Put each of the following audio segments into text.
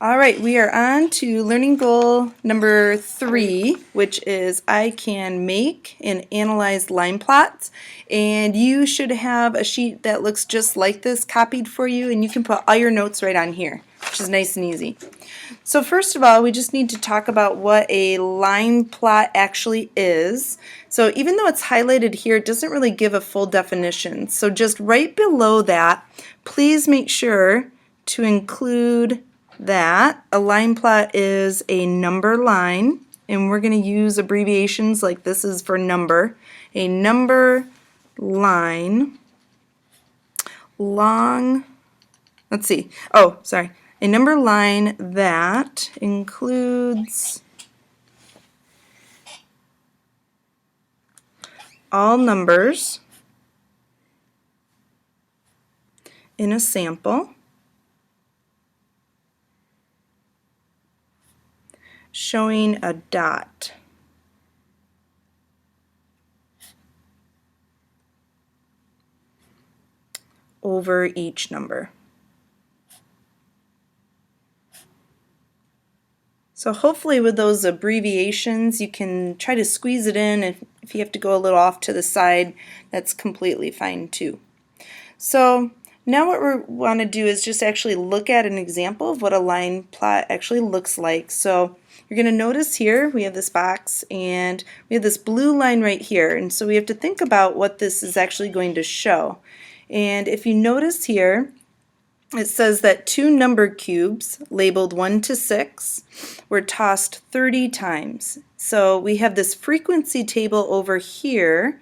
All right, we are on to learning goal number 3, which is I can make and analyze line plots. And you should have a sheet that looks just like this copied for you, and you can put all your notes right on here, which is nice and easy. So first of all, we just need to talk about what a line plot actually is. So even though it's highlighted here, it doesn't really give a full definition. So just right below that, please make sure to include that. A line plot is a number line, and we're going to use abbreviations like this is for number. A number line long, let's see, oh, sorry. A number line that includes all numbers in a sample showing a dot. Over each number. So hopefully with those abbreviations you can try to squeeze it in. If you have to go a little off to the side, that's completely fine too. So now what we want to do is just actually look at an example of what a line plot actually looks like. So you're going to notice here we have this box and we have this blue line right here, and so we have to think about what this is actually going to show. And if you notice here, it says that 2 number cubes labeled 1 to 6 were tossed 30 times. So we have this frequency table over here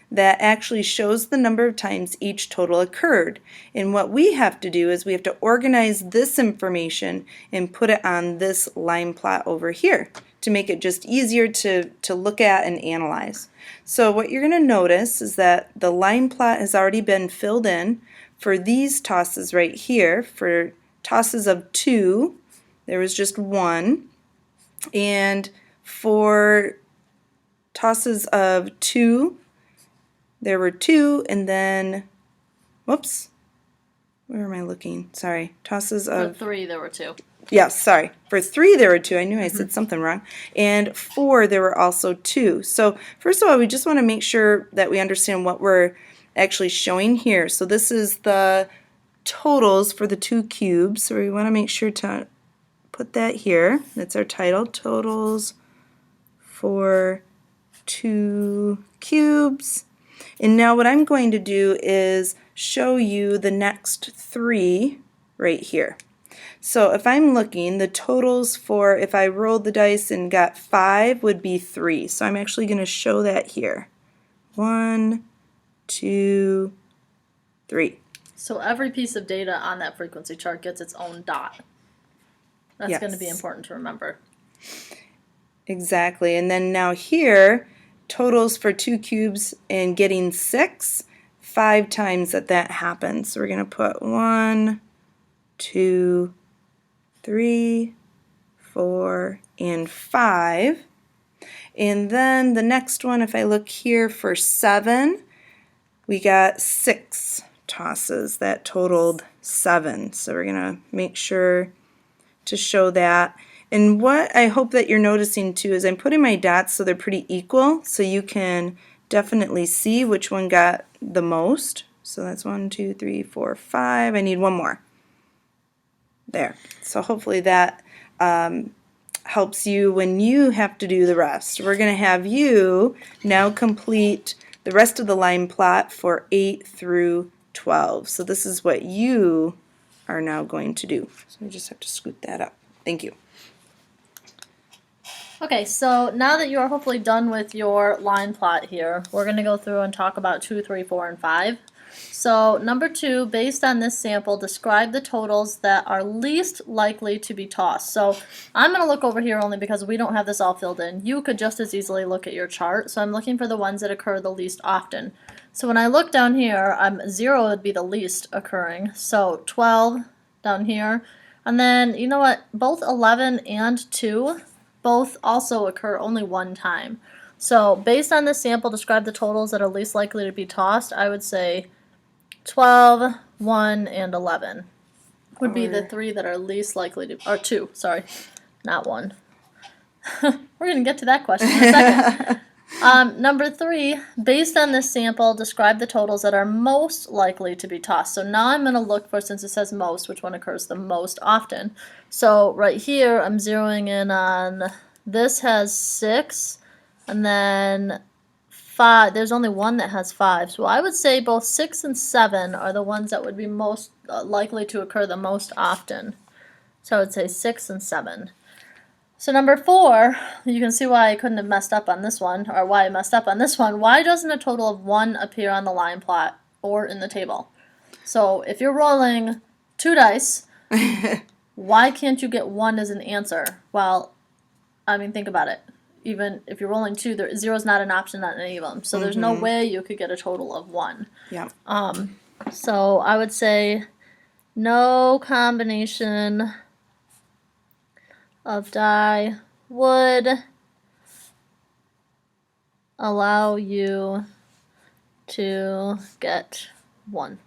that actually shows the number of times each total occurred. And what we have to do is we have to organize this information and put it on this line plot over here to make it just easier to look at and analyze. So what you're going to notice is that the line plot has already been filled in for these tosses right here. For tosses of 2, there was just 1, and for tosses of 2, there were 2, and then, whoops, where am I looking? Sorry, tosses of... For 3, there were 2. Yes, sorry. For 3 there were 2. I knew I said something wrong. And 4 there were also 2. So first of all, we just want to make sure that we understand what we're actually showing here. So this is the totals for the 2 cubes. So we want to make sure to put that here. That's our title, totals for 2 cubes. And now what I'm going to do is show you the next 3 right here. So if I'm looking, the totals for if I rolled the dice and got 5 would be 3. So I'm actually going to show that here. 1, 2, 3. So every piece of data on that frequency chart gets its own dot. That's Yes. going to be important to remember. Exactly. And then now here, totals for 2 cubes and getting 6, 5 times that happens. So we're going to put 1, 2, 3, 4, and 5. And then the next one, if I look here for 7, we got 6 tosses that totaled 7. So we're going to make sure to show that. And what I hope that you're noticing too is I'm putting my dots so they're pretty equal, so you can definitely see which one got the most. So that's 1, 2, 3, 4, 5. I need one more. There. So hopefully that helps you when you have to do the rest. We're going to have you now complete the rest of the line plot for 8 through 12. So this is what you are now going to do. So we just have to scoot that up. Thank you. Okay, so now that you are hopefully done with your line plot here, we're going to go through and talk about 2, 3, 4, and 5. So number 2, based on this sample, describe the totals that are least likely to be tossed. So I'm going to look over here only because we don't have this all filled in. You could just as easily look at your chart. So I'm looking for the ones that occur the least often. So when I look down here, 0 would be the least occurring. So 12 down here. And then, you know what, both 11 and 2 both also occur only one time. So based on this sample, describe the totals that are least likely to be tossed. I would say 12, 1, and 11. would be the Or- 3 that are least likely to, or 2, sorry, not 1. We're going to get to that question in a second. Number 3, based on this sample, describe the totals that are most likely to be tossed. So now I'm going to look for, since it says most, which one occurs the most often. So right here, I'm zeroing in on, this has 6, and then 5. There's only one that has 5. So I would say both 6 and 7 are the ones that would be most likely to occur the most often. So I would say 6 and 7. So number 4, you can see why I couldn't have messed up on this one, or why I messed up on this one. Why doesn't a total of 1 appear on the line plot or in the table? So if you're rolling 2 dice, why can't you get 1 as an answer? Well, I mean, think about it. Even if you're rolling 2, 0 is not an option on any of them. So there's no way you could get a total of 1. Yeah. So I would say no combination of die would allow you to get 1.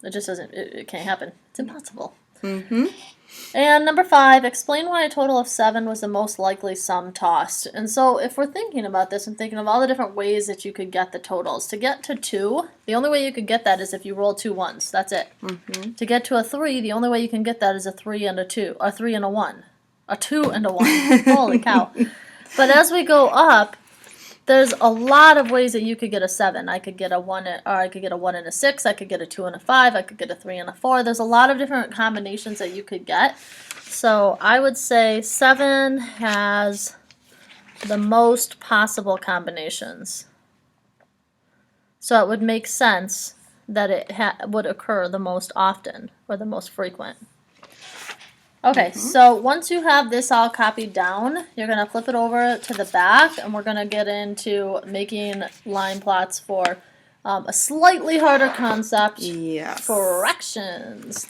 It just doesn't, it can't happen. It's impossible. And number 5, explain why a total of 7 was the most likely sum tossed. And so if we're thinking about this and thinking of all the different ways that you could get the totals, to get to 2, the only way you could get that is if you roll 2 ones. That's it. To get to a 3, the only way you can get that is a 3 and a 2, or 3 and a 1, a 2 and a 1. Holy cow. But as we go up, there's a lot of ways that you could get a 7. I could get a 1, or I could get a 1 and a 6. I could get a 2 and a 5. I could get a 3 and a 4. There's a lot of different combinations that you could get. So I would say 7 has the most possible combinations. So it would make sense that it would occur the most often, or the most frequent. Okay, so once you have this all copied down, you're going to flip it over to the back, and we're going to get into making line plots for a slightly harder concept, Yes. fractions.